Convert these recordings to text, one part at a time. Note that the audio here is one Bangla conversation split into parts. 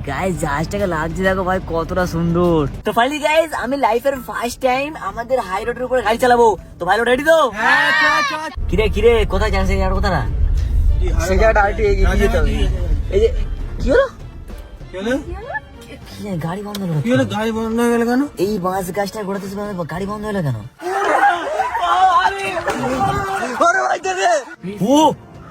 গাইস জাহাজটাকে লাগছে দেখো ভাই কতটা সুন্দর। তো ফাইনালি গাইস আমি লাইফের ফার্স্ট টাইম আমাদের হাই রোডের উপরে গাড়ি চালাবো। তো ভাই রেডি তো? কিরে কিরে কোথায় যাচ্ছে আর কোথায় না সেই জায়গাটা আরেকটু এগিয়ে যেতে হবে। এই যে কি হলো কি জানি গাড়ি বন্ধ হলো। কি হলো গাড়ি বন্ধ হয়ে গেল কেন? এই বাস গাছটা ঘোরাতেছে গাড়ি বন্ধ হলো কেন?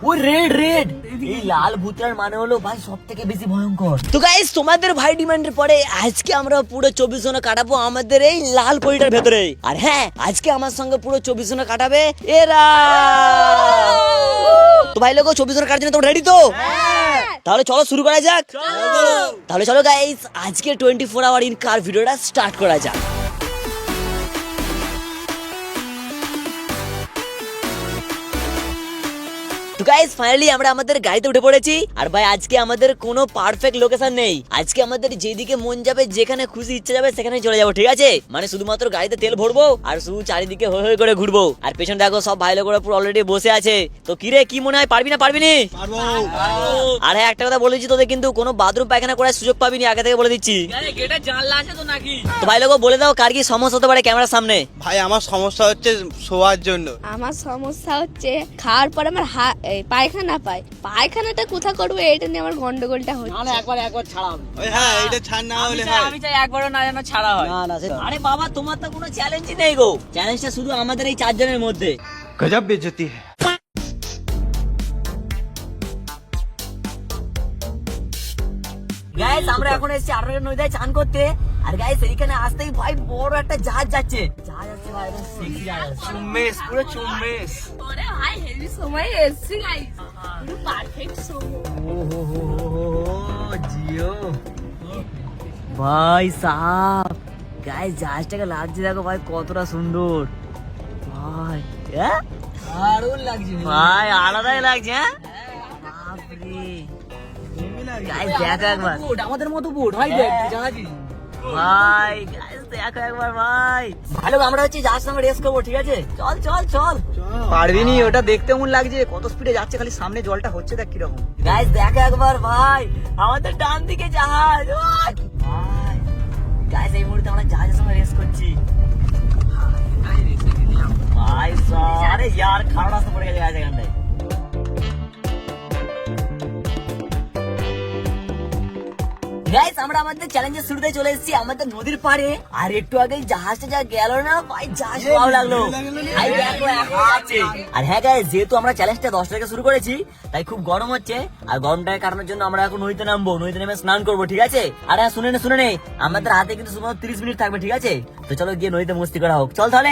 ও রেড রেড এই লাল ভূতটার মানে হলো ভাই সব থেকে বেশি ভয়ঙ্কর। তো গাইস তোমাদের ভাই ডিমান্ডের পরে আজকে আমরা পুরো 24 ঘন্টা কাটাবো আমাদের এই লাল পরিটার ভেতরে। আর হ্যাঁ আজকে আমার সঙ্গে পুরো 24 ঘন্টা কাটাবে এরা। তো ভাই লোক 24 ঘন্টা কাটার জন্য তোমরা রেডি তো? তাহলে চলো শুরু করা যাক। তাহলে চলো গাইস আজকে 24 আওয়ার ইন কার ভিডিওটা স্টার্ট করা যাক। তো গাইস ফাইনালি আমরা আমাদের গাড়িতে উঠে পড়েছি। আর ভাই আজকে আমাদের কোনো পারফেক্ট লোকেশন নেই। আজকে আমাদের যেদিকে মন যাবে যেখানে খুশি ইচ্ছা যাবে সেখানে চলে যাবো, ঠিক আছে? মানে শুধুমাত্র গাড়িতে তেল ভরবো আর শুধু চারিদিকে হই হই করে ঘুরবো। আর পেছনে দেখো সব ভাই লোকেরা পুরো অলরেডি বসে আছে। তো কিরে কি মনে হয় পারবি না পারবি নি? আর হ্যাঁ একটা কথা বলেছি তোদের কিন্তু কোনো বাথরুম পায়খানা করার সুযোগ পাবি না, আগে থেকে বলে দিচ্ছি। তো ভাই লোক বলে দাও কার কি সমস্যা হতে পারে ক্যামেরার সামনে? ভাই আমার সমস্যা হচ্ছে শোয়ার জন্য। আমার সমস্যা হচ্ছে খাওয়ার পর আমার পায়খানা পায়। পায়খানাটা কোথা করবো এটা নিয়ে আমার গন্ডগোলটা হচ্ছে। একবার ছাড়া হবে। ওই হ্যাঁ এটা ছাড় না হলে হয়। আমি চাই একবারও না যেন ছাড়া হয়। আরে বাবা তোমার তো কোনো চ্যালেঞ্জই নেই গো। চ্যালেঞ্জটা শুধু আমাদের এই চারজনের মধ্যে। গজব বেজতি है। গাইস আমরা এখন এসেছি আরবের নদীতে চান করতে। আর গাইস এইখানে আসতেই ভাই বড় একটা জাহাজ যাচ্ছে। জাহাজ যাচ্ছে ভাই একদম সেক্সি জাহাজ। চুম্মেস পুরো চুম্মেস। ওরে ভাই হেভি সময় এসছি গাইস। পুরো পারফেক্ট সময়। ও হো হো হো জিও ভাই সাহেব। গাইস জাহাজটাকে লাগছে দেখো ভাই কতটা সুন্দর ভাই। দারুণ লাগছে ভাই, আলাদাই লাগছে। হ্যাঁ বাপরে গাইস দেখো একবার আমাদের মতো বোট ভাই জাহাজই ভাই। গাইস দেখো একবার ভাই ভালো। আমরা হচ্ছে জাহাজ সঙ্গে রেস করবো, ঠিক আছে? চল চল চল। পারবি নি, ওটা দেখতে এমন লাগছে কত স্পিডে যাচ্ছে, খালি সামনে জলটা হচ্ছে দেখ কিরকম। গাইস দেখো একবার ভাই আমাদের ডান দিকে জাহাজ ভাই। গাইস এই মুহূর্তে আমরা জাহাজের সঙ্গে রেস করছি ভাই। আরে यार খারাপ রাস্তা পড়ে গেছে গাইস এখানটায়। গাইস আমরা আমাদের চ্যালেঞ্জের শুরুতে চলে এসেছি আমাদের নদীর পাড়ে। আর একটু আগে জাহাজটা যা গেল না ভাই, জাহাজ ভালো লাগলো। আর হ্যাঁ গাইস যেহেতু আমরা চ্যালেঞ্জটা 10 থেকে শুরু করেছি তাই খুব গরম হচ্ছে। আর গরমটাকে কাটানোর জন্য আমরা এখন নদীতে নামবো, নদীতে নেমে স্নান করবো, ঠিক আছে? আর হ্যাঁ শুনে নে আমাদের হাতে কিন্তু শুধুমাত্র 30 মিনিট থাকবে, ঠিক আছে? তো চলো গিয়ে নদীতে মস্তি করা হোক। চল তাহলে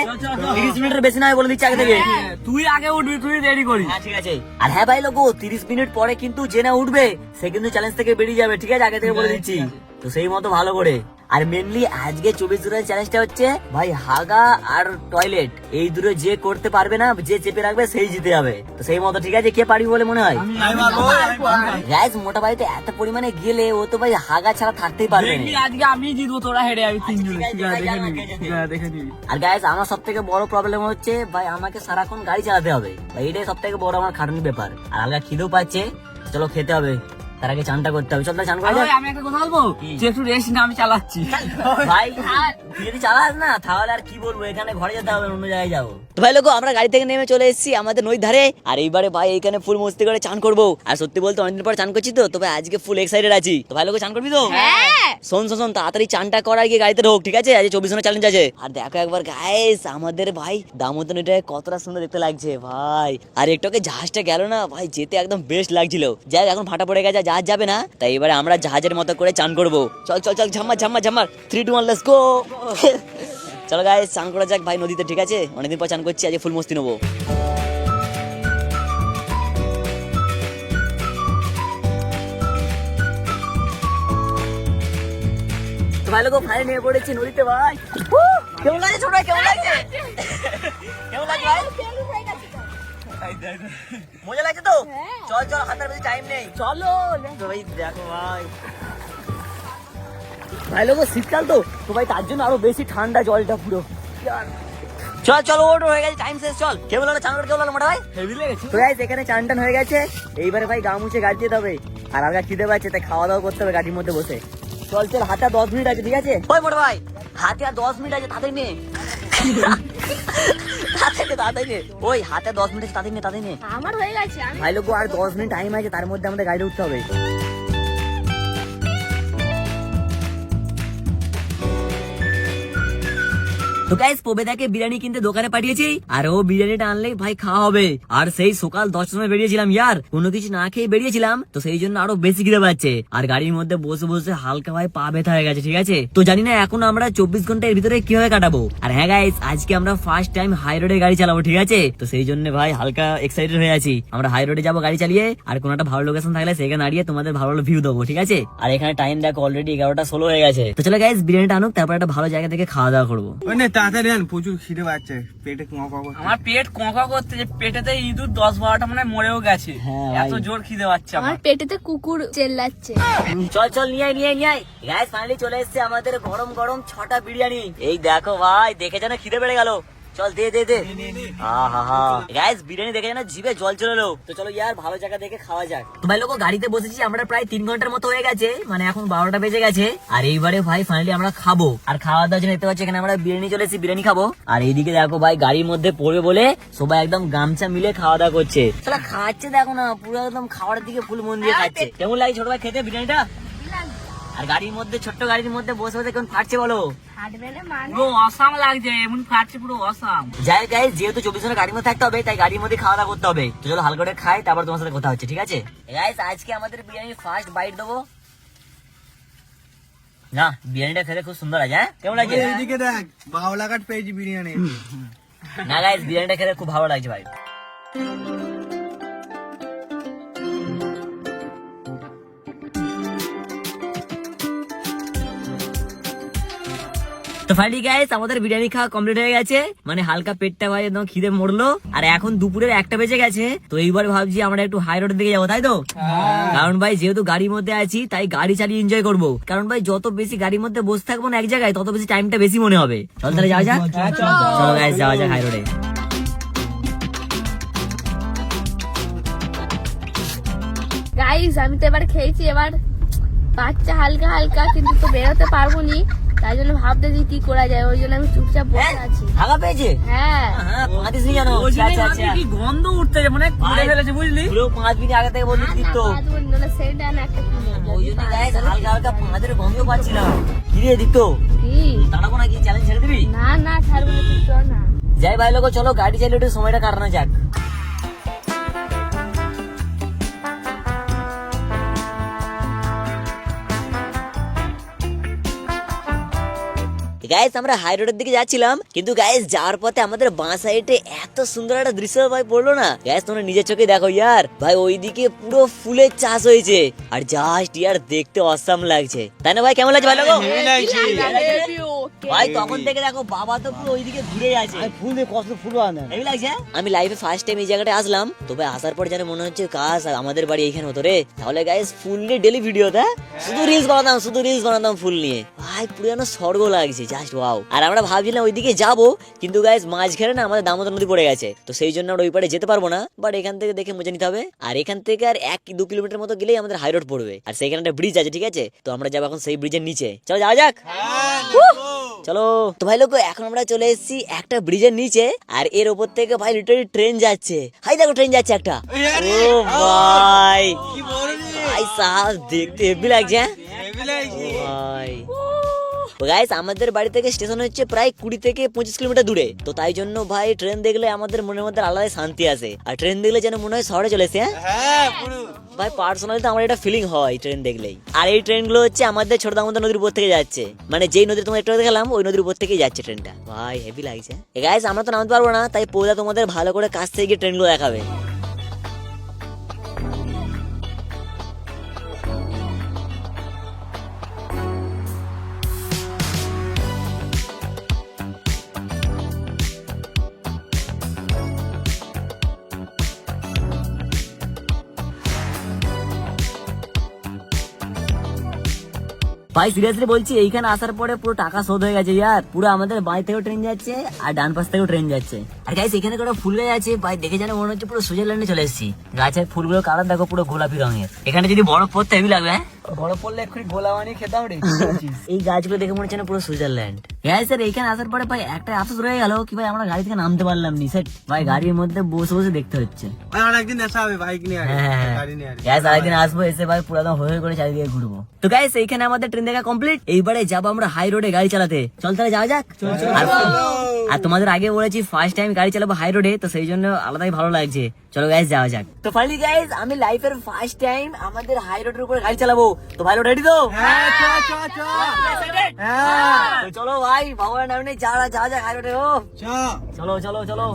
30 মিনিটের বেশি না হয় বলে দিচ্ছি আগে থেকে। তুই আগে উঠবি, তুই রেডি করিস। হ্যাঁ ঠিক আছে। আর হ্যাঁ ভাই লোগো 30 মিনিট পরে কিন্তু যে না উঠবে সে কিন্তু চ্যালেঞ্জ থেকে বেরিয়ে যাবে, ঠিক আছে? আগে থেকে বলে দিচ্ছি। তো সেই মতো ভালো করে। আর মেনলি আজকে 24 ঘন্টার চ্যালেঞ্জটা হচ্ছে ভাই হাগা আর টয়লেট এই দুটো যে করতে পারবে না, যে চেপে রাখবে সেই জিতে যাবে। তো সেই মতো ঠিক আছে, কে পারবি বলে মনে হয়? গাইস মোটা বাড়িতে এত পরিমাণে গেলে ও তো ভাই হাগা ছাড়া থাকতেই পারবে না। আজকে আমি জিতবো, তোরা হেরে যাবি তিনজনে। দেখে নিবি। আর গাইস আমার সব থেকে বড় প্রবলেম হচ্ছে ভাই আমাকে সারাক্ষণ গাড়ি চালাতে হবে ভাই, এটাই সব থেকে বড় আমার খাটনির ব্যাপার। আর হালকা খিদেও পাচ্ছে, চলো খেতে হবে, তার আগে চানটা করতে হবে। চল তাহলে চান করা যাক। আমি একটা কথা বলবো, যে একটু রেস্ট না, আমি চালাচ্ছি ভাই তুই যদি চালাস না তাহলে আর কি বলবো, এখানে ঘরে যেতে হবে, অন্য জায়গায় যাবো। তো ভাই লোক আমরা গাড়ি থেকে নেমে চলে এসেছি আমাদের নদীর ধারে। আর এইবারে ভাই এইখানে ফুল মস্তি করে চান করবো। আর সত্যি বলতে অনেকদিন পর চান করছি তো, তবে আজকে ফুল এক্সাইটেড আছি। তো ভাই লোক চান করবি তো? হ্যাঁ শোন তাড়াতাড়ি চানটা করার গিয়ে গাড়িতে ঢোক, ঠিক আছে? আজ 24 ঘন্টা চ্যালেঞ্জ আছে। আর দেখো একবার গাইস আমাদের ভাই দামোদর নদীটা কতটা সুন্দর দেখতে লাগছে ভাই। আর একটু আগে জাহাজটা গেল না ভাই, যেতে একদম বেস্ট লাগছিল। যাই এখন ফাটা পড়ে গেছে, জাহাজ যাবে না, তাই এবারে আমরা জাহাজের মতো করে চান করবো। চল চল চল ঝাম্মা 3 2 1 লেটস গো। চলো গাইস চান করা যাক ভাই নদীতে, ঠিক আছে? অনেকদিন পর চান করছি, আজ ফুল মস্তি নেবো। তো ভাই লোক ফাইনালি নেমে পড়েছি নদীতে ভাই। কেমন লাগছে ছোট ভাই, কেমন লাগছে? কেমন লাগছে ভাই? মজা লাগছে তো? চল চল হাতের বেশি টাইম নেই, চলো। তো ভাই দেখো ভাই লোক শীতকাল তো ভাই তার জন্য আরো বেশি ঠান্ডা জলটা পুরো। চল চল ওট হয়ে গেছে, টাইম শেষ। চল কেবল হলো চান করে কেবল হলো মোটা ভাই। হেভি লেগেছে তো গাইস, এখানে চান টান হয়ে গেছে। এইবারে ভাই গা মুছে গাড়ি যেতে হবে। আর আমার খিদে পাচ্ছে, তাই খাওয়া দাওয়া করতে হবে গাড়ির মধ্যে বসে। চল চল, হাতে আর 10 মিনিট আছে, ঠিক আছে? ওই বড় ভাই, হাতে আর 10 মিনিট আছে, তাড়াতাড়ি নে। তাড়াতাড়ি নে, ওই হাতে 10 মিনিট আছে, তাড়াতাড়ি নে। আমার হয়ে গেছে। ভাই লোক, আর 10 মিনিট টাইম আছে, তার মধ্যে আমাদের গাড়ি উঠতে হবে। তো গাইস, পবেদাকে বিরিয়ানি কিনতে দোকানে পাঠিয়েছি, আর ও বিরিয়ানিটা আনলেই ভাই খাওয়া হবে। আর সেই সকাল 10টার সময় বেরিয়েছিলাম ইয়ার, কোনো কিছু না খেয়ে বেরিয়েছিলাম, তো সেই জন্য আরো বেশি খিদে পাচ্ছে। আর গাড়ির মধ্যে বসে বসে হালকা ভাই পা ব্যথা হয়ে গেছে, ঠিক আছে? তো জানি না এখন আমরা 24 ঘন্টার ভিতরে কিভাবে কাটাবো। আর হ্যাঁ গাইস, আজকে আমরা ফার্স্ট টাইম হাই রোডে গাড়ি চালাবো, ঠিক আছে? তো সেই জন্য ভাই হালকা এক্সাইটেড হয়ে আছি। আমরা হাই রোডে যাবো গাড়ি চালিয়ে, আর কোনো একটা ভালো লোকেশন থাকলে সেখানে দাঁড়িয়ে তোমাদের ভালো ভালো ভিউ দেবো, ঠিক আছে? আর এখানে টাইম দেখো অলরেডি 11:16 হয়ে গেছে। তো চলো গাইস, বিরিয়ানিটা আনুক, তারপর একটা ভালো জায়গা থেকে খাওয়া দাওয়া করবো। ওই নে তাড়াতাড়ি আন, প্রচুর খিদে পাচ্ছে, পেটে কোঁকা করছে। আমার পেট কোঁকা করতে, যে পেটেতে ইঁদুর 10-12টা মানে মরেও গেছে, হ্যাঁ এত ভাই। জোর খিদে পাচ্ছে আমার আমার। পেটেতে কুকুর চেল্লাচ্ছে। চল চল, নিয়ে আয়। গাইস ফাইনালি চলে এসেছে আমাদের গরম গরম 6টা বিরিয়ানি। এই দেখো ভাই, দেখে যেন খিদে বেড়ে গেল। চল দে। গাইস, বিরিয়ানি দেখে যেন জিভে জল চলে এলো। তো চলো ইয়ার, ভালো জায়গা দেখে খাওয়া যাক। তো ভাই লোক, গাড়িতে বসেছি আমরা প্রায় 3 ঘন্টার মতো হয়ে গেছে, মানে এখন 12টা বেজে গেছে। আর এইবারে ভাই ফাইনালি আমরা খাবো। আর খাওয়া দাওয়ার জন্য দেখতে পাচ্ছি এখানে আমরা বিরিয়ানি চলে এসেছি, বিরিয়ানি খাবো। আর এইদিকে দেখো ভাই, গাড়ির মধ্যে পড়বে বলে সবাই একদম গামছা মিলে খাওয়া দাওয়া করছে। তাহলে খাচ্ছে দেখো না, পুরো একদম খাওয়ার দিকে ফুল মন দিয়ে খাচ্ছে। কেমন লাগে ছোট ভাই খেতে বিরিয়ানিটা? আর গাড়ির মধ্যে, ছোট্ট গাড়ির মধ্যে বসে বসে কেমন ফাটছে বলো? হাঁটবে না মানে? পুরো অসাম লাগছে, এমন ফাটছে পুরো অসাম। যাই গাইস, যেহেতু 24 ঘন্টা গাড়ির মধ্যে থাকতে হবে, তাই গাড়ির মধ্যে খাওয়া দাওয়া করতে হবে। তো চলো হালকা করে খাই, তারপর তোমার সাথে কথা হচ্ছে, ঠিক আছে? গাইস, আজকে আমাদের বিরিয়ানি ফার্স্ট বাইট দেবো না। বিরিয়ানিটা খেতে খুব সুন্দর আছে, হ্যাঁ? কেমন লাগছে? এইদিকে দেখ, বাউলা কাট পেয়েছি বিরিয়ানি। না গাইস, বিরিয়ানিটা খেতে খুব ভালো লাগছে ভাই। তো ফাইনালি গাইস, আমাদের বিরিয়ানি খাওয়া কমপ্লিট হয়ে গেছে, মানে হালকা পেটটা ভাই একদম খিদে মরলো। আর এখন দুপুরের 1টা বেজে গেছে। তো এইবার ভাবছি আমরা একটু হাই রোডের দিকে যাবো, তাই তো? কারণ ভাই যেহেতু গাড়ির মধ্যে আছি, তাই গাড়ি চালিয়ে এনজয় করবো। কারণ ভাই যত বেশি গাড়ির মধ্যে বসে থাকবো না এক জায়গায়, তত বেশি টাইমটা বেশি মনে হবে। চল তাহলে যাওয়া যাক। চলো গাইস, যাওয়া যাক হাই রোডে। গাইস, আমি তো এবার খেয়েছি, এবার বাচ্চা হালকা হালকা, কিন্তু তো বেরোতে পারবো নি, তাই জন্য ভাবতেছি কি করা যায়। ওই জন্য আমি চুপচাপ বসে আছি। হাগা পেয়েছে? হ্যাঁ, হ্যাঁ, 5 দিন জানো। ওই জন্যই আচ্ছা, ভাবছি আচ্ছা। কি গন্ধ উঠতেছে, মানে খুলে ফেলেছে, বুঝলি? পুরো 5 মিনিট আগে থেকে বলতে দিত। সেটা না একটা কিনে। ওই জন্য গাইস হালকা হালকা 5 গন্ধ পাচ্ছিলাম। কি রে দিত? কি? দাঁড়াবো নাকি? চ্যালেঞ্জ ছেড়ে দিবি? না ছাড়বো না, তুই চল না। যাই ভাই লোক, চলো গাড়ি চালিয়ে একটু সময়টা কাটানো যাক। গাইস, আমরা হাই রোডের দিকে যাচ্ছিলাম, কিন্তু গাইস যাওয়ার পথে আমাদের বাঁ সাইডে এত সুন্দর একটা দৃশ্য ভাই পড়লো না। গাইস, তোমরা নিজের চোখে দেখো ইয়ার, ভাই ওইদিকে পুরো ফুলের চাষ হয়েছে, আর জাস্ট ইয়ার দেখতে অসাম লাগছে, তাই না ভাই? কেমন লাগছে ভাই লোক? ভাই তখন থেকে দেখো বাবা তো পুরো ওইদিকে ঘুরে আছে, ফুল কত ফুল আনে এই লাগছে। আমি লাইফে ফার্স্ট টাইম এই জায়গাটা আসলাম, তবে আসার পর যেন মনে হচ্ছে কাজ আমাদের বাড়ি এইখানে হতো রে। তাহলে গাইস ফুল নিয়ে ডেলি ভিডিও দা, শুধু রিলস বানাতাম ফুল নিয়ে, ভাই পুরো যেন স্বর্গ লাগছে, জাস্ট ওয়াও। আর আমরা ভাবছিলাম ওইদিকে যাবো, কিন্তু গাইস মাঝখানে না আমাদের দামোদর নদী পড়ে গেছে, তো সেই জন্য আমরা ওই পারে যেতে পারবো না। বাট এখান থেকে দেখে মজা নিতে হবে। আর এখান থেকে আর 1-2 কিলোমিটার মতো গেলেই আমাদের হাই রোড পড়বে, আর সেখানে একটা ব্রিজ আছে, ঠিক আছে? তো আমরা যাবো এখন সেই ব্রিজের নিচে। চলো যাওয়া যাক। চলো। তো ভাই লোক, এখন আমরা চলে এসেছি একটা ব্রিজের নিচে, আর এর উপর থেকে ভাই লিটারালি ট্রেন যাচ্ছে। হাই দেখো, ট্রেন যাচ্ছে একটা। ও ভাই, কি বড় রে, ভাই সাহেব দেখতে হেভি লাগছে, হ্যাঁ? হেভি লাগছে। ভাই গাইস, আমাদের বাড়ি থেকে স্টেশন হচ্ছে প্রায় 20 থেকে 25 কিলোমিটার দূরে। তো তাই জন্য ভাই ট্রেন দেখলে আমাদের মনের মধ্যে আলাদা শান্তি আসে, আর ট্রেন দেখলে যেন মনে হয় শহরে চলে এসে। হ্যাঁ পুরো ভাই পার্সোনালি তো আমার এটা ফিলিং হয় ট্রেন দেখলেই। আর এই ট্রেন গুলো হচ্ছে আমাদের ছোট দামোদর নদীর উপর থেকে যাচ্ছে, মানে যেই নদী তোমার একটু দেখালাম ওই নদীর উপর থেকেই যাচ্ছে ট্রেনটা। ভাই হেভি লাগছে। গাইস, আমরা তো নামতে পারবো না, তাই পৌঁছা তোমাদের ভালো করে কাছ থেকে গিয়ে ট্রেন গুলো দেখাবে। ভাই সিরিয়াসলি বলছি এইখানে আসার পরে পুরো টাকা শোধ হয়ে গেছে ইয়ার। পুরো আমাদের বাঁ থেকেও ট্রেন যাচ্ছে আর ডান পাশ থেকেও ট্রেন যাচ্ছে। আর গাইস এখানে কোনো ফুল গাছ আছে ভাই, দেখে যেন মনে হচ্ছে পুরো সুইজারল্যান্ডে চলে এসেছি। গাছের ফুলগুলো কালার দেখো পুরো গোলাপি রঙের। এখানে যদি বরফ পড়তে হেভি লাগবে। হ্যাঁ বড় পড়লে এক্ষুনি গোলা বানিয়ে খেতাম রে। এই গাছগুলো দেখে মনে হচ্ছে না পুরো সুইজারল্যান্ড। হ্যাঁ স্যার এখানে আসার পরে ভাই একটা আফসোস রয়ে গেল কি ভাই আমরা গাড়ি থেকে নামতে পারলাম নি। সেট ভাই গাড়ির মধ্যে বসে বসে দেখতে হচ্ছে। আর একদিন আসা হবে বাইক নিয়ে আর গাড়ি নিয়ে আর গ্যাস আরেকদিন আসবো, এসে ভাই পুরো হয়ে করে চারিদিকে ঘুরবো। তো গাইস এইখানে আমাদের ট্রেন দেখা কমপ্লিট। এইবারে যাবো আমরা হাই রোডে গাড়ি চালাতে। চল তাহলে যাওয়া যাক। আর তোমাদের আগে বলেছি ফার্স্ট টাইম গাড়ি চালাবো হাই রোডে, তো সেই জন্য আলাদাই ভালো লাগছে। চলো গাইস যাওয়া যাক। তো ফাইনালি গাইস আমি লাইফের ফার্স্ট টাইম আমাদের হাই রোডের উপরে গাড়ি চালাবো। তো ভাই রেডি তো? হ্যাঁ তো চলো ভাই ভগবানের নামে যাওয়া যাক হাই রোডে। ও চ চলো চলো চলো।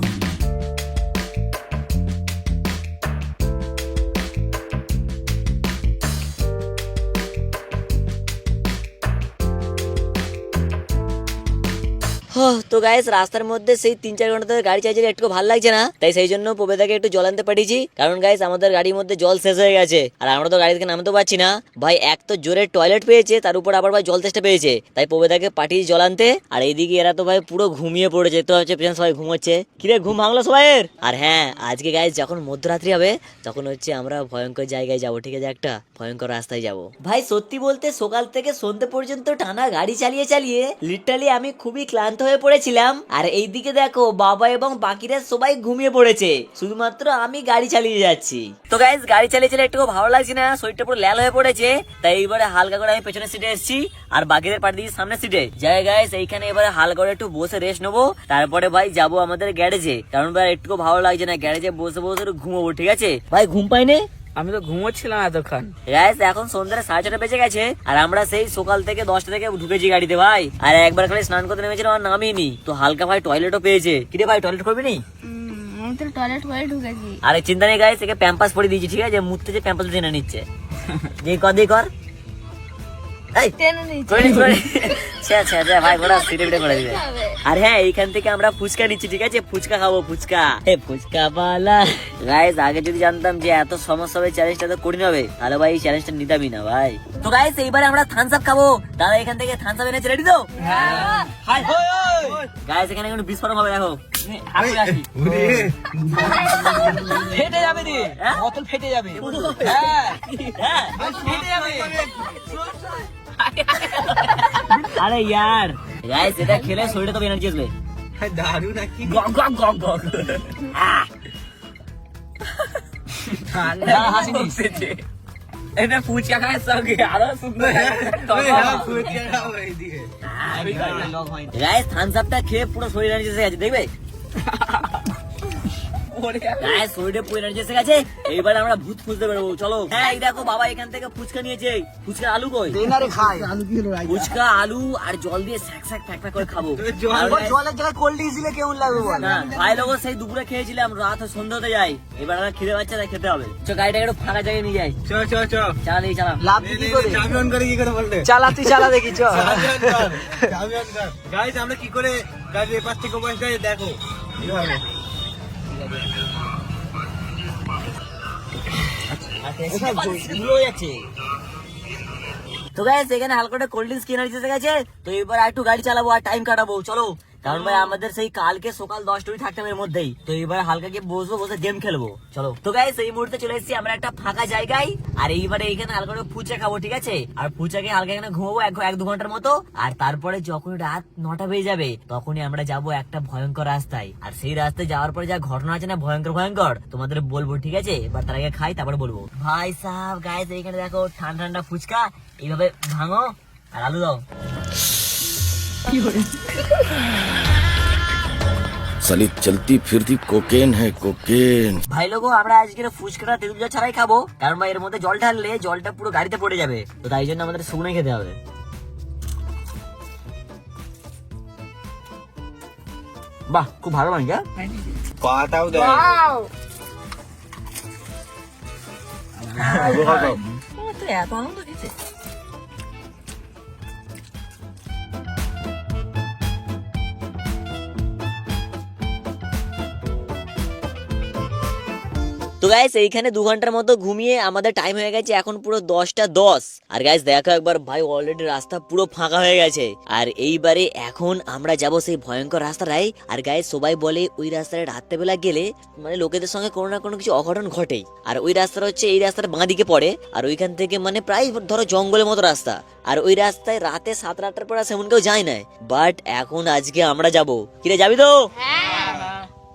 তো গাইস রাস্তার মধ্যে সেই 3-4 ঘন্টা ধরে গাড়ি চাইছে, একটু ভালো লাগছে না, তাই সেই জন্য প্রবেদাকে একটু জল আনতে পাঠিয়েছি। কারণ গাইস আমাদের গাড়ির মধ্যে জল শেষ হয়ে গেছে আর আমরা তো গাড়ি থেকে নামতে পারছি না। ভাই এক তো জোরে টয়লেট পেয়েছে, তার উপর আবার ভাই জল তেষ্টা পেয়েছে, তাই প্রবেদাকে পাঠিয়েছি জল আনতে। আর এইদিকে এরা তো ভাই পুরো ঘুমিয়ে পড়েছে। তো হচ্ছে পেছনে সবাই ঘুমোচ্ছে। কিরে ঘুম ভাঙলো সবাইয়ের? আর হ্যাঁ আজকে গাইস যখন মধ্যরাত্রি হবে তখন হচ্ছে আমরা ভয়ঙ্কর জায়গায় যাবো, ঠিক আছে? একটা ভয়ঙ্কর রাস্তায় যাব। ভাই সত্যি বলতে সকাল থেকে সন্ধ্যে পর্যন্ত টানা গাড়ি চালিয়ে চালিয়ে লিটারালি আমি খুবই ক্লান্ত হয়ে পড়েছিলাম। আর এইদিকে দেখো বাবা এবং বাকিরা সবাই ঘুমিয়ে পড়েছে, শুধুমাত্র আমি গাড়ি চালিয়ে যাচ্ছি। তো গাইস গাড়ি চালিয়ে চালিয়ে একটু ভালো লাগছে না, শরীরটা পুরো ল্যাল হয়ে পড়েছে। তাই এইবারে হালকা করে আমি পেছনের সিটে এসেছি আর বাকিদের পাঠিয়ে দিয়েছি সামনের সিটে। যাই গাইস এইখানে এবারে হালকা করে একটু বসে রেস্ট নেবো, তারপরে ভাই যাবো আমাদের গ্যারেজে। কারণ ভাই একটু ভালো লাগছে না, গ্যারেজে বসে বসে একটু ঘুমাবো, ঠিক আছে? ভাই ঘুম পাইনি। আমি তো ঘুমোচ্ছিলাম এতক্ষণ। গাইস এখন সন্ধ্যা 6:30 বেজে গেছে আর আমরা সেই সকাল থেকে 10টা থেকে ঢুকেছি গাড়িতে ভাই। আর একবার খালি স্নান করতে নেমেছিলাম আর নামিনি। তো হালকা ভাই টয়লেটও পেয়েছে। কিরে ভাই টয়লেট করবি নি? আমি তো টয়লেট করে ঢুকেছি। আরে চিন্তা নেই গাইস, একে প্যাম্পাস পরে দিয়েছি, ঠিক আছে? মুততে যে প্যাম্পাস টেনে নিচ্ছে। যেই কর দিয়ে কর। এই টেনে নিচ্ছি। করে নি করে নি। আচ্ছা আচ্ছা ভাই বড় সিটে বিটে করে দিবে। আর হ্যাঁ এইখান থেকে আমরা ফুচকা নিচ্ছি, ঠিক আছে? ফুচকা খাবো, ফুচকা। হে ফুচকা বালা। গাইস আগে যদি জানতাম যে এত সমস্যা হবে চ্যালেঞ্জটা তো কঠিন হবে, তাহলে ভাই এই চ্যালেঞ্জটা নিতামই না ভাই। তো গাইস এইবারে আমরা থামস আপ খাবো। দাদা এখান থেকে থামস আপ এনেছে, রেডি তো? হ্যাঁ গাইস এখানে কোনো বিস্ফোরণ হবে, দেখো। ফেটে যাবে রে, হ্যাঁ? বোতল ফেটে যাবে। হ্যাঁ হ্যাঁ ফেটে যাবে। আরে ইয়ার গাইস এটা খেলে শরীরে তো এনার্জি আসবে। দারু নাকি গক গক গক গক। হাসি দিচ্ছে। এটা ফুচকা খাওয়ার সঙ্গে আরো সুন্দর। গাইস থামস আপটা খেয়ে পুরো শরীর এনার্জি এসে গেছে, দেখবে? গাইস শরীরে পুরো এনার্জি এসে গেছে। এইবার আমরা ভূত খুঁজতে বেরোবো, চলো। হ্যাঁ এই দেখো বাবা এখান থেকে ফুচকা নিয়েছে। ফুচকা আলু কই? ফুচকা আলু আর জল দিয়ে স্যাক স্যাক ফ্যাক ফ্যাক করে খাবো। জলের জায়গায় কোল্ড ড্রিঙ্কস দিলে কেমন লাগবে বল? না ভাই লোক সেই দুপুরে খেয়েছিলাম, রাত সন্ধ্যা হতে যাই। এবার আমরা খিদে পাচ্ছে তাই খেতে হবে। চো গাড়িটাকে একটু ফাঁকা জায়গায় নিয়ে যাই। চ চ চ চালা দেখি চালা। লাভ কি করে চ্যাম্পিয়ন করে কি করে বলতে? চালাতি চালা দেখি চ। চ্যাম্পিয়ন কর গাইস আমরা কি করে গাড়ির এপাশ থেকে ওপাশ যাই দেখো এইভাবে। তো গাইস এখানে হালকা করে কোল্ড ড্রিঙ্কস কিনে এসে গেছে। তো এবার একটু গাড়ি চালাবো আর টাইম কাটাবো, চলো। কারণ ভাই আমাদের সেই কালকে সকাল 10টায় থাকতে হবে এর মধ্যেই। তো এবার হালকা গিয়ে বসবো, বসে গেম খেলবো, চলো। তো গাইস এই মুহূর্তে চলে এসেছি আমরা একটা ফাঁকা জায়গায়। আর এইবারে এইখানে হালকা করে ফুচকা খাবো, ঠিক আছে? আর ফুচকাকে হালকা এখানে ঘুমাবো 1-2 ঘন্টার মতো। আর তারপরে যখন রাত 9টা বেজে যাবে তখনই আমরা যাবো একটা ভয়ঙ্কর রাস্তায়। আর সেই রাস্তায় যাওয়ার পরে যা ঘটনা আছে না ভয়ঙ্কর ভয়ঙ্কর, তোমাদের বলবো, ঠিক আছে? এবার তার আগে খাই তারপরে বলবো। ভাই সাহেব গাইস এইখানে দেখো ঠান্ডা ঠান্ডা ফুচকা, এইভাবে ভাঙো আর আলু দাও। साली चलती फिरती कोकेन है कोकेन। ভাই লোগো আমরা আজকে ফুচকাটা তেঁতুল জল ছাড়াই খাবো, কারণ ভাই এর মধ্যে জল ঢাললে জলটা পুরো গাড়িতে পড়ে যাবে। তো তাই জন্য আমাদের শুকনো খেতে হবে। বাহ খুব ভালো বানিয়েছে। পাতাও দেয় তো এত আনন্দ দিচ্ছে। তো গাইস এইখানে 2 ঘন্টার মতো ঘুমিয়ে আমাদের টাইম হয়ে গেছে এখন পুরো 10:10। আর গাইস দেখো একবার ভাই অলরেডি রাস্তা পুরো ফাঁকা হয়ে গেছে। আর এইবারে এখন আমরা যাব সেই ভয়ঙ্কর রাস্তাটাই। আর গাইস সবাই বলে ওই রাস্তায় রাত্রেবেলা গেলে মানে লোকেদের সঙ্গে কোনো না কোনো কিছু অঘটন ঘটেই। আর ওই রাস্তাটা হচ্ছে এই রাস্তার বাঁ দিকে পড়ে। আর ওইখান থেকে মানে প্রায় ধরো জঙ্গলের মতো রাস্তা। আর ওই রাস্তায় রাতে 7-8টার পর সেমন কেউ যায় না, বাট এখন আজকে আমরা যাব। কিরে যাবি তো?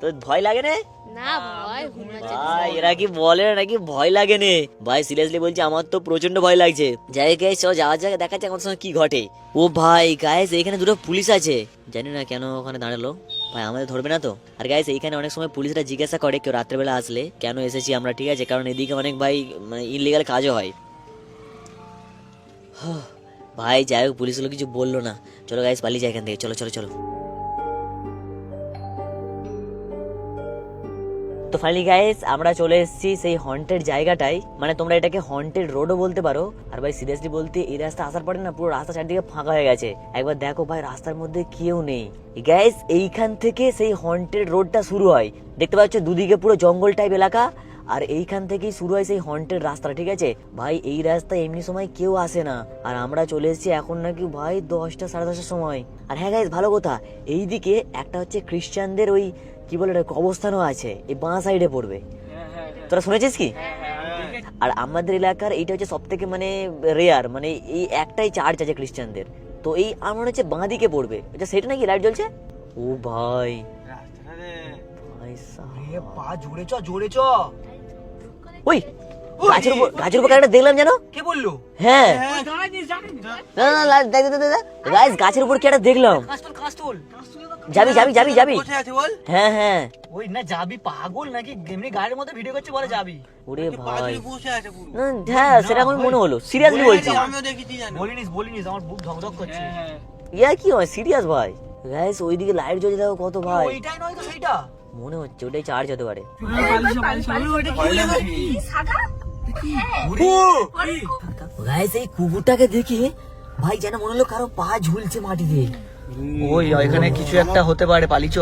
তো ভয় লাগে না? না ভয় ঘুমাচ্ছে। ভাই এরা কি বলে নাকি ভয় লাগে নে? ভাই সিরিয়াসলি বলছি আমার তো প্রচন্ড ভয় লাগছে। যাই গাইস চলো যাওয়া যাক, দেখা যাক আমার সঙ্গে কি ঘটে। ও ভাই গাইস এইখানে দুটো পুলিশ আছে, জানি না কেন ওখানে দাঁড়ালো। ভাই আমাদের ধরবে না তো? আর গাইস এইখানে অনেক সময় পুলিশরা জিজ্ঞাসা করে কেউ রাত্রেবেলা আসলে কেন এসেছি আমরা, ঠিক আছে? কারণ এদিকে অনেক ভাই মানে ইনলিগাল কাজও হয়। ভাই যাই হোক পুলিশগুলো কিছু বললো না। চলো গাইস পালিয়ে যাই এখান থেকে, চলো চলো চলো। তো ফাইনালি গাইস আমরা চলে এসেছি সেই হন্টেড জায়গাটায়, মানে তোমরা এটাকে হন্টেড রোডও বলতে পারো। আর ভাই সিরিয়াসলি বলতে এই রাস্তা আসার পরে না পুরো রাস্তা চারদিকে ফাঁকা হয়ে গেছে। একবার দেখো ভাই রাস্তার মধ্যে কেউ নেই। গাইস এইখান থেকে সেই হন্টেড রোডটা শুরু হয়, দেখতে পাচ্ছ দুদিকে পুরো জঙ্গল টাইপ এলাকা। আর এইখান থেকেই শুরু হয় সেই হন্টেড রাস্তা, ঠিক আছে ভাই? এই রাস্তায় এমনি সময় কেউ আসে না। আর আমরা চলে এসেছি এখন নাকি ভাই 10টা 10:30 সময়। আর হ্যাঁ গাইস ভালো কথা, এইদিকে একটা হচ্ছে খ্রিস্টানদের ওই কি বলে কবরস্থানও আছে, এই বাঁ সাইডে পড়বে। তোরা শুনেছিস কি? আর আমাদের এলাকার এইটা হচ্ছে সব থেকে মানে রেয়ার, মানে এই একটাই চার্চ আছে খ্রিস্টানদের। তো এই আমার হচ্ছে বাঁ দিকে পড়বে, সেটা নাকি লাইট জ্বলছে। ও ভাই ভাই সাহেব, পা জোরে চ জোরে চ। ওই গাছের উপর একটা দেখলাম জানো? কে বললো? হ্যাঁ না না না, দেখ গাইস গাছের উপর কি একটা দেখলাম। কাস্টল যাবি যাবি যাবি যাবি? বসে আছে বল। হ্যাঁ হ্যাঁ। ওই না যাবি পাগল নাকি? এমনি গাড়ির মধ্যে ভিডিও করছে বলে যাবি। ওরে ভাই বসে আছে পুরো। না, হ্যাঁ সেটা আমার মনে হলো, সিরিয়াসলি বলছি। আমিও দেখেছি জানো। বলিনিস আমার বুক ধকধক করছে। ইয়া কি হয় সিরিয়াস ভাই? গাইস ওইদিকে লাইট জ্বলছে দেখো কত ভাই। ওইটাই নয় তো সেইটা? মনে হচ্ছে ওটাই চার্জ হতে পারে। গাইস এই কুকুরটাকে দেখে ভাই যেন মনে হলো কারো পা ঝুলছে মাটিতে। ওই এখানে কিছু একটা হতে পারে, পালিচ।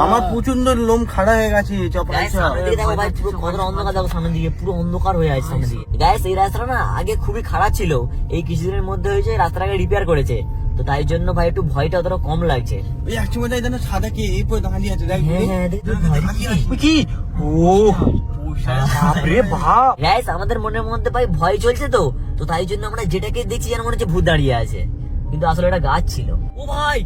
আমার প্রচন্ড লোম খাড়া হয়ে গেছে। গাইস সামনের দিকে দেখো ভাই, পুরো কতটা অন্ধকার দেখো সামনের দিকে, পুরো অন্ধকার হয়ে আছে সামনের দিকে। গাইস এই রাস্তাটা না আগে খুবই খারাপ ছিল, এই কিছুদিনের মধ্যে হয়েছে রাস্তাটাকে রিপেয়ার করেছে। তো তাই জন্য ভাই একটু ভয়টা অতটা কম লাগছে। ওই একসময় তাই জানো সাদা কি এই পরে দাঁড়িয়ে আছে দেখ। হ্যাঁ হ্যাঁ দেখ ভাই কি ও বাপরে বাপ। গাইস আমাদের মনের মধ্যে ভাই ভয় চলছে, তো তো তাই জন্য আমরা যেটাকে দেখছি যেন মনে হচ্ছে ভূত দাঁড়িয়ে আছে, কিন্তু আসলে এটা গাছ ছিল। ও ভাই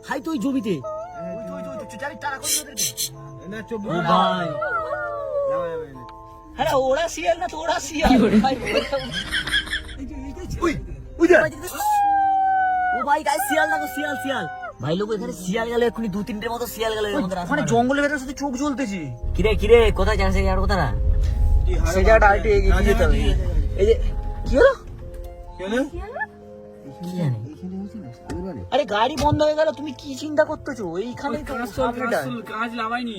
হাই তুই জমিতে। হ্যাঁ ওরা শিয়াল না তো, ওরা শিয়াল। ও ভাই গাইস শিয়াল না, শিয়াল শিয়াল ভাই। লোক এখানে শিয়াল গেল এক্ষুনি, 2-3টের মতো শিয়াল গেল। মানে জঙ্গলের ভেতরে শুধু চোখ জ্বলতেছে। কিরে কিরে কোথায় যান সেই জায়গাটা? কোথায় সেই জায়গাটা আরেকটু এগিয়ে যেতে হবে। এই যে কি হলো কি হলো? কি জানি। আরে গাড়ি বন্ধ হয়ে গেল, তুমি কি চিন্তা করতেছো? এইখানে তো কাঁচ লাগাইনি।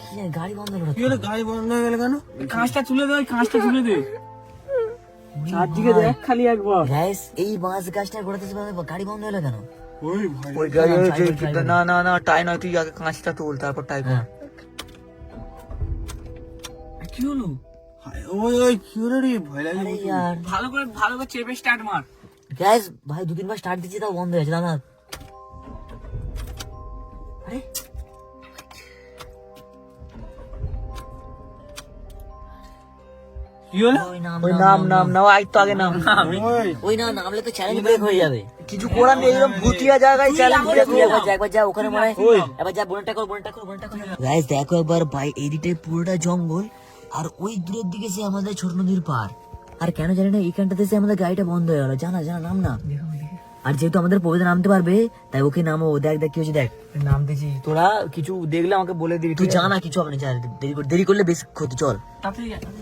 কি জানি, গাড়ি বন্ধ করে কি হলো? গাড়ি বন্ধ হয়ে গেল কেন? কাঁচটা তুলে দে, কাঁচটা তুলে দে। চারদিকে দেখ খালি একবার। গাইস এই বাঁশ গাছটা ঘোরাতে গাড়ি বন্ধ হলো কেন? ওই গাড়ি না না না, টাই নয়, তুই আগে কাঁচটা তোল তারপর টাই কর। কি হলো? ওই ওই কি হলো রে? ভয় লাগে। আরে यार ভালো করে চেপে স্টার্ট মার। গাইস ভাই 2-3 বার স্টার্ট দিচ্ছি তাও বন্ধ হয়ে যাচ্ছে। দাদা আরে কি হলো? ওই নাম ওই নাম নাম নাও, আই তো আগে নাম। ওই না নামলে তো চ্যালেঞ্জ ব্রেক হয়ে যাবে। কিছু করার নেই, এরকম ভুতিয়া জায়গায় চ্যালেঞ্জ ব্রেক হয়ে যাবে। একবার যা ওখানে মনে হয়, এবার যা বোনটা কর। গাইস দেখো একবার ভাই এই দিকটায় পুরোটা জঙ্গল, আর ওই দূরের দিকে সে আমাদের ছোট নদীর পার। আর কেন জানি না এইখানটাতে সে আমাদের গাড়িটা বন্ধ হয়ে গেল। জানা নাম না। আর যেহেতু আমাদের পবিত্র নামতে পারবে তাই ওকে নামো। দেখ দেখ কি হচ্ছে দেখ। নাম দিছি, তোরা কিছু দেখলে আমাকে বলে দিবি। তুই জানা কিছু হবে না, দেরি করলে বেশি ক্ষতি। চল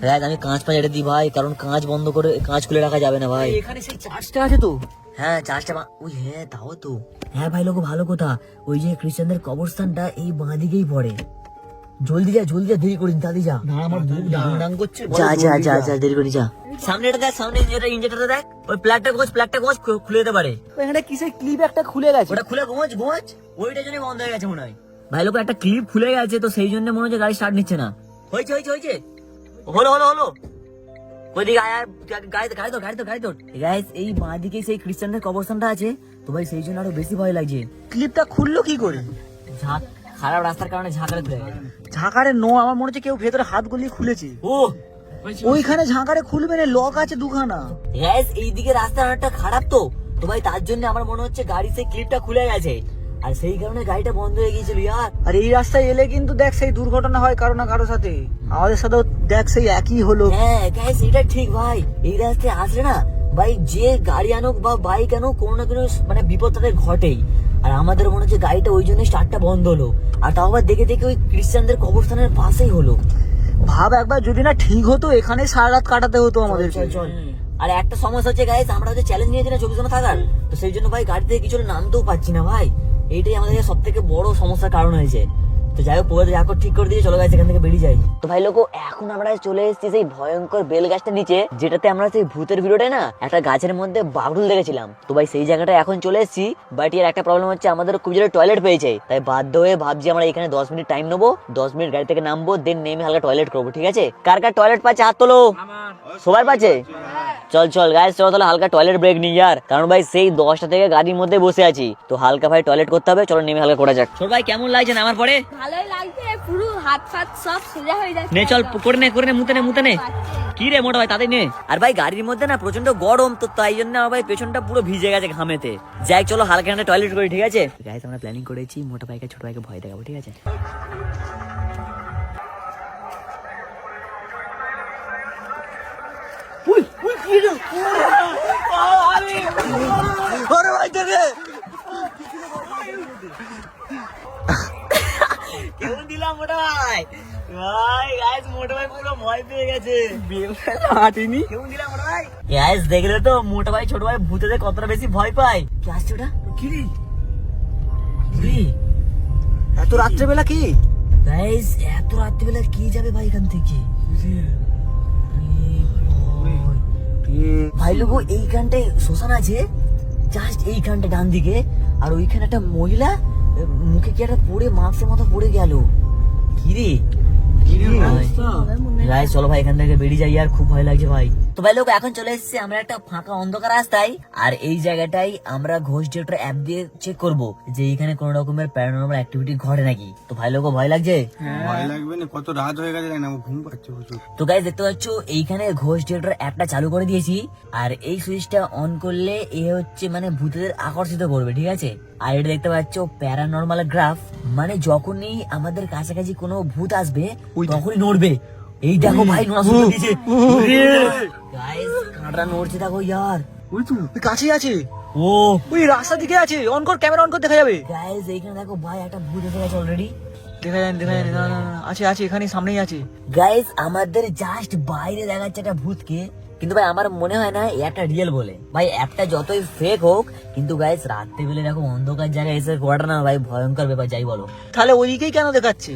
দেখ আমি কাঁচ পা এটা দিই ভাই, কারণ কাঁচ বন্ধ করে কাঁচ খুলে রাখা যাবে না ভাই। এখানে সেই চার্জটা আছে তো? হ্যাঁ চার্জটা ওই হ্যাঁ তাও তো। হ্যাঁ ভাই লোক ভালো কথা, ওই যে খ্রিস্টানদের কবরস্থানটা এই বাঁ দিকেই পড়ে। জলদি যা দেরি করিস তাড়াতাড়ি যা। না আমার বুক ডাং ডাং করছে। যা দেরি করিস যা। সামনে এটা দেখ, সামনে ইঞ্জেক্টরটা দেখ, ওই প্লাগটা গোছ খুলে দিতে পারে। এখানে কিসের ক্লিপ একটা খুলে গেছে। ওটা খুলে গোছ ওইটার জন্য বন্ধ হয়ে গেছে মনে হয়। ভাই লোক একটা ক্লিপ খুলে গেছে তো সেই জন্য মনে হচ্ছে গাড়ি স্টার্ট নিচ্ছে না। হয়েছে হলো ওইদিকে গাড়ি তোর। গাইস এই বাঁ দিকে সেই খ্রিস্টানদের কবরস্থানটা আছে তো ভাই সেই জন্য আরো বেশি ভয় লাগছে। ক্লিপটা খুললো কি করে? খারাপ রাস্তার কারণে ঝাঁকারে খুলে গেছে। ঝাঁকারে আমার মনে হচ্ছে কেউ ভেতরে হাত গলিয়ে খুলেছে। ও ওইখানে ঝাঁকারে খুলবে না, লক আছে দুখানা। গাইস এইদিকে রাস্তা অনেকটা খারাপ তো ভাই তার জন্য আমার মনে হচ্ছে গাড়ি সেই ক্লিপটা খুলে গেছে আর সেই কারণে গাড়িটা বন্ধ হয়ে গিয়েছিল ইয়ার। আর এই রাস্তায় এলে কিন্তু দেখ সেই দুর্ঘটনা হয় কারো না কারো সাথে। আমাদের সাথেও দেখ সেই একই হলো। হ্যাঁ গাইস এটা ঠিক ভাই, এই রাস্তায় আসলে না ভাই যে গাড়ি আনুক বা বাইক আনুক কোনো না কোনো মানে বিপদ তাদের ঘটেই। আর আমাদের মনে হচ্ছে গাড়িটা ওই জন্য স্টার্টটা বন্ধ হলো আর তাও আবার দেখে ওই খ্রিস্টানদের কবরস্থানের পাশেই হলো। ভাব একবার যদি না ঠিক হতো এখানে সারা রাত কাটাতে হতো আমাদের। চল আর একটা সমস্যা হচ্ছে গাইস আমরা হচ্ছে চ্যালেঞ্জ নিয়েছি না 24 ঘন্টা থাকার, তো সেই জন্য ভাই গাড়ি থেকে কিছু নামতেও পাচ্ছি না ভাই। এইটাই আমাদের সব থেকে বড় সমস্যার কারণ হয়েছে। তো যাই হোক পরে যা ঠিক করে দিয়ে চলো গাইস এখান থেকে বেরিয়ে যাই। তো ভাই লোক এখন আমরা চলে এসেছি সেই ভয়ঙ্কর বেল গাছটার নিচে যেটাতে আমরা সেই ভূতের ভিডিওটাই না একটা গাছের মধ্যে বাগড়ুল দেখেছিলাম। তো ভাই সেই জায়গাটা এখন চলে এসেছি, বাট এর একটা প্রবলেম হচ্ছে আমাদের খুব জোরে টয়লেট পেয়েছে, তাই বাধ্য হয়ে ভাবছি আমরা এখানে 10 মিনিট টাইম নেবো, 10 মিনিট গাড়ি থেকে নামবো, দেন নেমে হালকা টয়লেট করবো। ঠিক আছে, কার কার টয়লেট পাচ্ছে হাত তোলো। সবার পাচ্ছে? চল গাইস চলো তাহলে হালকা টয়লেট ব্রেক নিই ইয়ার, কারণ ভাই সেই 10টা থেকে গাড়ির মধ্যে বসে আছি তো হালকা ভাই টয়লেট করতে হবে। চলো নেমে হালকা করা যাক। ছোট ভাই কেমন লাগছে নামার পরে? ভালোই লাগছে, পুরো হাত ফাত সব সোজা হয়ে যাচ্ছে। নে চল করে নে মুতে নে। কি রে মোটা ভাই তাদের নে। আর ভাই গাড়ির মধ্যে না প্রচন্ড গরম তো তাই জন্য আমার ভাই পেছনটা পুরো ভিজে গেছে ঘামেতে। যাই চলো হালকা হালকা টয়লেট করি। ঠিক আছে গাইস আমরা প্ল্যানিং করেছি মোটা ভাইকে ছোট ভাইকে ভয় দেখাবো। ঠিক আছে কেমন দিলাম মোটা ভাই? ভাই গাইস মোটা ভাই পুরো ভয় পেয়ে গেছে। হাঁটিনি কেমন দিলাম মোটা ভাই? গাইস দেখলে তো মোটা ভাই ছোট ভাই ভূতেদের কতটা বেশি ভয় পায়। কি আসছে ওটা? কি কি এত রাত্রেবেলা কি? গাইস এত রাত্রিবেলা কি যাবে ভাই এখান থেকে? ভাই লোক এইখানটায় শ্মশান আছে, জাস্ট এইখানটা ডান দিকে, আর ওইখানে একটা মহিলা মুখে কি একটা পড়ে মাস্কের মতো পড়ে গেল। কি রে গাইস চলো ভাই এখান থেকে বেরিয়ে যাই, আর খুব ভয় লাগছে ভাই। তো ভাই লোক এখন চলে এসেছি আমরা একটা ফাঁকা অন্ধকার রাস্তায়, আর এই জায়গাটাই আমরা ঘোষ ডিটেক্টর অ্যাপ দিয়ে চেক করব যে এখানে কোন রকমের প্যারানর্মাল অ্যাক্টিভিটি ঘটে নাকি। তো ভাই লোক ভয় লাগছে? ভয় লাগবে না, কত রাত হয়ে গেছে না, আমার ঘুম পাচ্ছে প্রচুর। তো গাইস দেখতে পাচ্ছ এইখানে ঘোষ ডিটেক্টর অ্যাপটা চালু করে দিয়েছি, আর এই সুইচটা অন করলে এ হচ্ছে মানে ভূতেদের আকর্ষিত করবে। ঠিক আছে, আর এটা দেখতে পাচ্ছ প্যারানর্মাল গ্রাফ, মানে যখনই আমাদের কাছাকাছি কোনো ভূত আসবে তখনই নড়বে। এই দেখো ভাই গাইস কাঁটা নড়ছে দেখো ইয়ার। ওই তো ওই কাছেই আছে, ও ওই রাস্তা দিকে আছে। অন কর, ক্যামেরা অন কর, দেখা যাবে। গাইস এইখানে দেখো ভাই একটা ভূত এসে গেছে অলরেডি। দেখা যায় না আছে এখানে সামনেই আছে। গাইস আমাদের জাস্ট বাইরে দেখাচ্ছে একটা ভূতকে, কিন্তু ভাই আমার মনে হয় না এই অ্যাপটা রিয়েল বলে। ভাই অ্যাপটা যতই ফেক হোক কিন্তু গাইস রাত্রে বেলে দেখো অন্ধকার জায়গায় এসে করাটা না ভাই ভয়ঙ্কর ব্যাপার, যাই বলো। তাহলে ওইদিকেই কেন দেখাচ্ছে?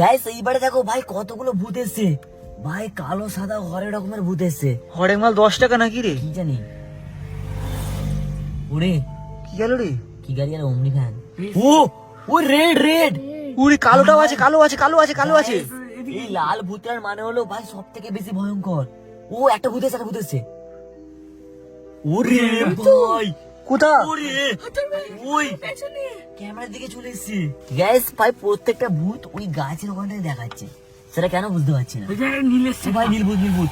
গাইস এইবারে দেখো ভাই কতগুলো ভূত এসছে ভাই, কালো সাদা হরেক রকমের ভূত এসছে। হরেক মাল 10 টাকা নাকি রে? কি জানি ওরে কি গেল রে? কি গাড়ি আর অমনি ফ্যান। ও রেড উড়ি কালোটাও আছে, কালো আছে। এই লাল ভূতের মানে হলো ভাই সব থেকে বেশি ভয়ঙ্কর। ও একটা ভূত এসছে ওরে ভাই কোথা? ওরে ওই ক্যামেরার দিকে চলে এসেছে। গ্যাস ভাই প্রত্যেকটা ভূত ওই গাছের ওখানটায় দেখাচ্ছে, সেটা কেন বুঝতে পারছি না। ভাই নীলভূত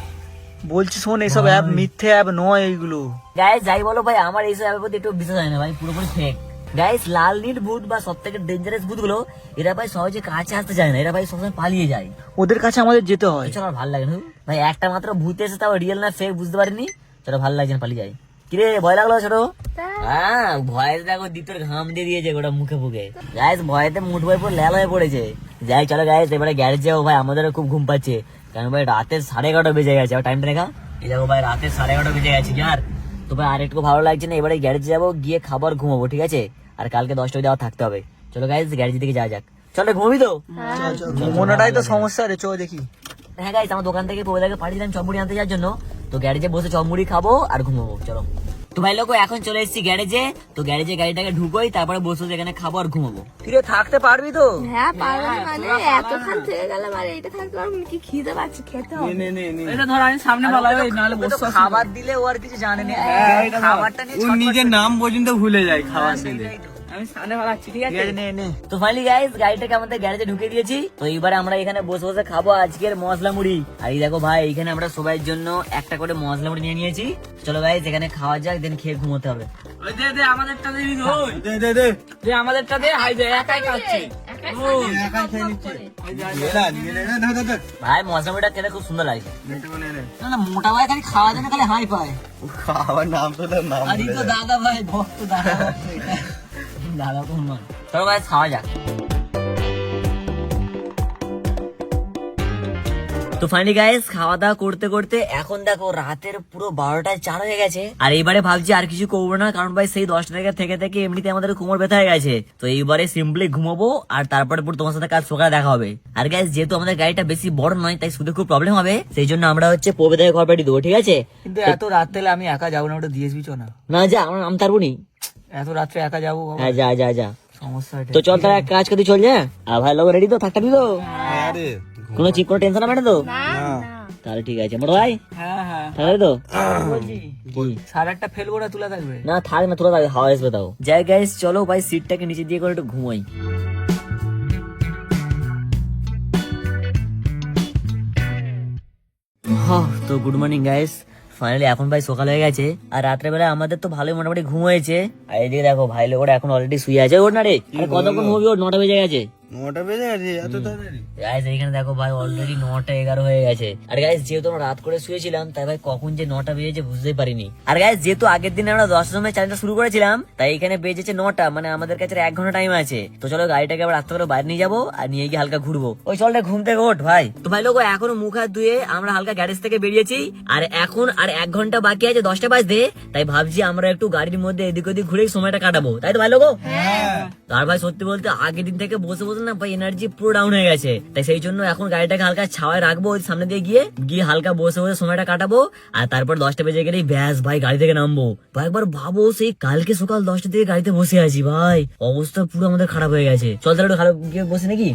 বলছি শোন, এইসব অ্যাপ মিথ্যে অ্যাপ নয় এইগুলো। গাইস যাই বলো ভাই আমার এইসব অ্যাপের প্রতি একটু বিশ্বাস হয় না ভাই, পুরোপুরি ফেক। গাইস লাল নীল ভূত বা সব থেকে ডেঞ্জারাস ভূত গুলো এরা ভাই সহজে কাছে আসতে চায় না, এরা ভাই সবসময় পালিয়ে যায়। ওদের কাছে আমাদের যেতে হয়। চলো আর ভালো লাগে না ভাই, একটা মাত্র ভূত এসে তাও রিয়েল না ফেক বুঝতে পারিনি। চলো ভালো লাগছে না, পালিয়ে যাই। কিরে ভয় লাগলো ছোট? হ্যাঁ ভয় দেখো দ্বিতীয় ঘাম দিয়ে দিয়েছে গোটা মুখে ফুকে। গাইস ভয়তে মুঠ ভাই পুরো ল্যাল হয়ে পড়েছে। যাই চলো গাইস এবারে গ্যারেজ যাবো ভাই, আমাদেরও খুব ঘুম পাচ্ছে, কারণ ভাই রাতের 11:30 বেজে গেছে। টাইমটা দেখা, এই দেখো ভাই রাতের 11:30 বেজে গেছে ইয়ার। তো ভাই আর একটু ভালো লাগছে না, এবারে গ্যারেজে যাবো, গিয়ে খাবার ঘুমাবো। ঠিক আছে, আর কালকে 10টা অবধি আবার থাকতে হবে। চলো গাইস গ্যারেজ দিকে যাওয়া যাক। চলে ঘুমবি তো? মনেটাই তো সমস্যা রে, চো দেখি। হ্যাঁ গাইস, আমার দোকান থেকে পয়লাকে পাঠিয়ে দিলাম চপমুড়ি আনতে যাওয়ার জন্য। তো গ্যারেজে বসে চপমুড়ি খাবো আর ঘুমাবো। চলো তো ভাই লোক, এখন চলে এসেছি গ্যারেজে। তো গ্যারেজে গাড়িটাকে ঢুকোই, তারপরে বসে এখানে খাবো আর ঘুমাবো। কিরে থাকতে পারবি তো? হ্যাঁ পারবো না, মানে এতক্ষণ থেকে গেলাম আর এইটা থাকতে পারবো না, কি খিদে পাচ্ছে, খেতে হবে। এটা ধর আমি সামনে পালাবো, নাহলে ওকে তো বসে খাবার দিলে ও আর কিছু জানে না। খাবারটা নিয়ে ও নিজের নাম পর্যন্ত ভুলে যায় খাবার দিলে। আমি সামনে পালাচ্ছি, ঠিক আছে? নে নে। তো ফাইনালি গাইস, গাড়িটাকে আমাদের গ্যারেজে ঢুকে দিয়েছি। তো এবারে আমরা এখানে বসে বসে খাবো আজকের মশলা মুড়ি। আর এই দেখো ভাই, এখানে আমরা সবাই জন্য একটা করে মশলা মুড়ি নিয়ে নিয়েছি। চলো গাইস, এখানে খাওয়া যাক, দেন খেয়ে ঘুমোতে হবে। ওই দে দে আমাদেরটা দে দিন, ওই দে দে দে দে আমাদেরটা দে। হাই দে, একাই খাচ্ছে, ওই একাই খেয়ে নিচ্ছে। এলা নিয়ে নে, না না না ভাই মশলা মুড়িটা খেতে খুব সুন্দর লাগছে। মেটে বলে নে। না না, মোটা ভাই খালি খাওয়া যায় না, খালি হাই পায়। খাবার নাম তো তার নাম আর এই তো দাদা ভাই, ভক্ত দাদা ভক্ত এটা। দাদা তো মান। চলো গাইস, খাওয়া যাক। তো ফাইনালি গাইস, খাওয়া দাওয়া করতে করতে এখন দেখো রাতের পুরো 12:04 হয়ে গেছে। আর এইবারে ভাবছি আর কিছু করবো না, কারণ ভাই সেই 10টা থেকে থেকে এমনিতে আমাদের কোমর ব্যথা হয়ে গেছে। তো এইবারে সিম্পলি ঘুমাবো, আর তারপরে পুরো তোমার সাথে কাজ সকালে দেখা হবে। আর গাইস, যেহেতু আমাদের গাড়িটা বেশি বড় নয়, তাই শুধু খুব প্রবলেম হবে, সেই জন্য আমরা হচ্ছে পবে থেকে ঘর পাঠিয়ে দেবো, ঠিক আছে? কিন্তু এত রাত্রে আমি একা যাবো না, ওটা দিয়েছি চো না। না যা, আমরা নাম তারবো নি। এত রাত্রে একা যাবো বাবা, হ্যাঁ যা যা যা। সমস্যা এটা। তো চল তাহলে এক কাজ করতে চল যা। আর ভাই লোক রেডি তো? থাকতে দিবি তো? আরে কোনো চিপ কোনো টেনশন হবে না তো? না না তাহলে ঠিক আছে মোটো ভাই, হ্যাঁ হ্যাঁ তাহলে তো বলছি, সাড়ে আটটা ফেলবো না, তুলা থাকবে। না থাক না, তোরা তাকে হাওয়া আসবে তাও। যাই গাইস, চলো ভাই সিটটাকে নিচে দিয়ে করে একটু ঘুমাই। তো গুড মর্নিং গাইস, ফাইনালি এখন ভাই সকাল হয়ে গেছে। আর রাত্রে বেলা আমাদের তো ভালোই মোটামুটি ঘুম হয়েছে। আর এইদিকে দেখো ভাই লোক এখন অলরেডি শুয়ে আছে। ওর না রে, আরে কতক্ষণ ঘুমবি? ওর 9টা বেজে গেছে। 9টা বেজে গেছে, এত তাড়াতাড়ি? গাইস এইখানে দেখো ভাই অলরেডি 9:11 হয়ে গেছে। আর গাইস যেহেতু আমরা রাত করে শুয়েছিলাম, তাই ভাই কখন যে 9টা বেজেছে বুঝতেই পারিনি। আর গাইস যেহেতু আগের দিন আমরা 10টার সময় চ্যালেঞ্জটা শুরু করেছিলাম, তাই এখানে বেজেছে 9টা, মানে আমাদের কাছে 1 ঘন্টা টাইম আছে। তো চলো গাড়িটাকে আবার রাস্তা করে বাইরে নিয়ে যাবো, আর নিয়ে গিয়ে হালকা ঘুরবো। ওই চলটা ঘুম থেকে ওঠ ভাই। তো ভাই লোক এখনো মুখ হাত ধুয়ে আমরা হালকা গ্যারেজ থেকে বেরিয়েছি। আর এখন আর 1 ঘন্টা বাকি আছে 10টা বাজতে। তাই ভাবছি আমরা একটু গাড়ির মধ্যে এদিক ওদিক ঘুরে সময়টা কাটাবো, তাই তো ভাই লোক? আর ভাই সত্যি বলতে আগের দিন থেকে বসে বসে না ভাই এনার্জি পুরো ডাউন হয়ে গেছে। তাই সেই জন্য এখন গাড়িটাকে হালকা ছাওয়ায় রাখবো, ওই সামনে দিয়ে গিয়ে হালকা বসে বসে সময়টা কাটাবো। আর তারপর 10টা বেজে গেলেই ব্যাস ভাই গাড়ি থেকে নামবো। ভাই একবার ভাবো, সেই কালকে সকাল 10টা থেকে গাড়িতে বসে আছি ভাই, অবস্থা পুরো আমাদের খারাপ হয়ে গেছে। চল তাহলে একটু খারাপ গিয়ে বসে নাকি?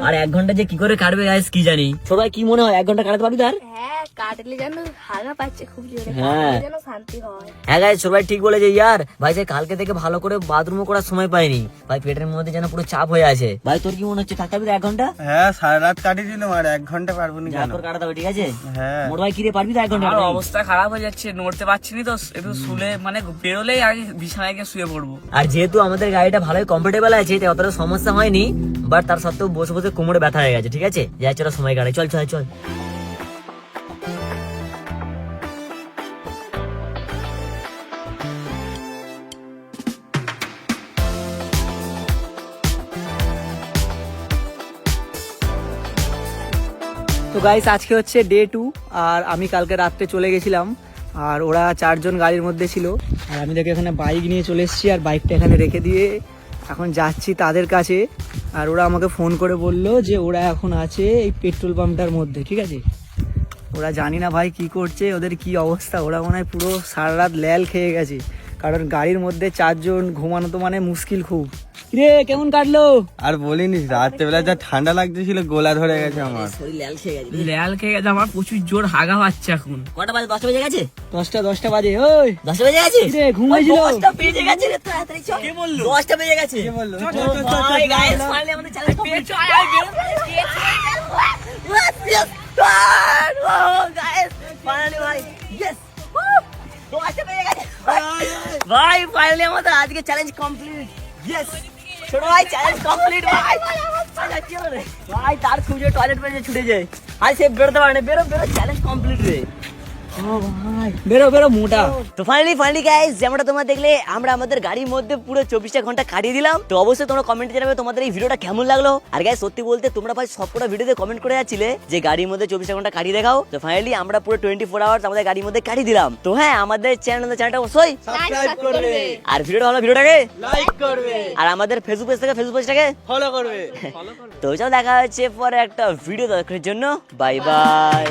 আর 1 ঘন্টা যে কি করে কাটবে গাইস কি জানি। সবাই কি মনে হয় 1 ঘন্টা কাটাতে পারবি তার? হ্যাঁ কাটলে যেন হাগা পাচ্ছে খুব জোরে, হ্যাঁ। কাটলে যেন শান্তি হয়। হ্যাঁ গাইস, সবাই ঠিক বলেছে ইয়ার। ভাই যে কালকে থেকে ভালো করে বাথরুমও করার সময় পাইনি ভাই, পেটের মধ্যে যেন পুরো চাপ হয়ে আছে। ভাই তোর কি মনে হচ্ছে থাকতে পারবি 1 ঘন্টা? হ্যাঁ, সারা রাত কাটিয়ে দিলাম, আর 1 ঘন্টা পারবো না। যা করে কাটাতে হবে, ঠিক আছে? হ্যাঁ মোট ভাই কি রে, পারবি তো 1 ঘন্টা? আর অবস্থা খারাপ হয়ে যাচ্ছে, নড়তে পারছি না তো, একটু শুলে মানে বেরোলেই আগে বিছানায় গিয়ে শুয়ে পড়বো। আর যেহেতু আমাদের গাড়িটা ভালোই কমফোর্টেবল আছে, তাই অতটা সমস্যা হয়নি। বাট তার সত্ত্বেও বসে বসে কোমরে ব্যথা হয়ে গেছে, ঠিক আছে? যাই চলো সময় কাটাই, চল চল চল। তো গাইস আজকে হচ্ছে ডে 2, আর আমি কালকে রাত্রে চলে গেছিলাম। আর ওরা 4 জন গাড়ির মধ্যে ছিল, আর আমি দেখে এখানে বাইক নিয়ে চলে এসেছি, আর বাইকটা এখানে রেখে দিয়ে এখন যাচ্ছি তাদের কাছে। আর ওরা আমাকে ফোন করে বললো যে ওরা এখন আছে এই পেট্রোল পাম্পটার মধ্যে, ঠিক আছে? ওরা জানি না ভাই কি করছে, ওদের কি অবস্থা। ওরা মনে হয় পুরো সারা রাত ল্যাল খেয়ে গেছে, কারণ গাড়ির মধ্যে 4 জন ঘুমানো তো মানে মুশকিল খুব। রে কেমন কাটলো? আর বলিনি, রাত্রেবেলা যা ঠান্ডা লাগতেছিল, গোলা ধরে গেছে আমার। শরীর ল্যাল খেয়ে গেছে। ল্যাল খেয়ে গেছে আমার, প্রচুর জোর হাগা পাচ্ছে এখন। কটা বাজে? 10টা বেজে গেছে? 10টা বাজে। ওই 10টা বেজে গেছে? রে ঘুম হয়েছিল? 10টা বেজে গেছে রে, তাড়াতাড়ি চল। কে বললো 10টা বেজে গেছে? কে বললো? ভাই গাইস ফাইনালি আমাদের চ্যালেঞ্জ কমপ্লিট। ফাইনালি ভাই ইয়েস, 10টা বেজে গেছে ভাই। ফাইনালি আমাদের আজকে চ্যালেঞ্জ কমপ্লিট। ইয়েস ছোট ভাই, চ্যালেঞ্জ কমপ্লিট ভাই। ভাই তার খুঁজে টয়লেট পেয়ে ছুটে যায়, আর সে বেরোতে পারে না। বেরো বেরো, চ্যালেঞ্জ কমপ্লিট রে বেরো বেরো মোটা। তো ফাইনালি গাইস যেমনটা তোমরা দেখলে আমরা আমাদের গাড়ির মধ্যে পুরো 24টা ঘন্টা কাটিয়ে দিলাম। তো অবশ্যই তোমরা কমেন্টে জানাবে তোমাদের এই ভিডিওটা কেমন লাগলো। আর গাইস সত্যি বলতে তোমরা ভাই সবকটা ভিডিওতে কমেন্ট করে যাচ্ছিলে যে গাড়ির মধ্যে 24টা ঘন্টা কাটিয়ে দেখাও। তো ফাইনালি আমরা পুরো 24 আওয়ার্স আমাদের গাড়ির মধ্যে কাটিয়ে দিলাম। তো হ্যাঁ আমাদের চ্যানেলটা অবশ্যই সাবস্ক্রাইব করবে, আর ভিডিওটা ভালো ভিডিওটাকে লাইক করবে, আর আমাদের ফেসবুক পেজটাকে ফলো করবে। তো চলো দেখা হচ্ছে পরে একটা ভিডিও দেখার জন্য। Bye bye.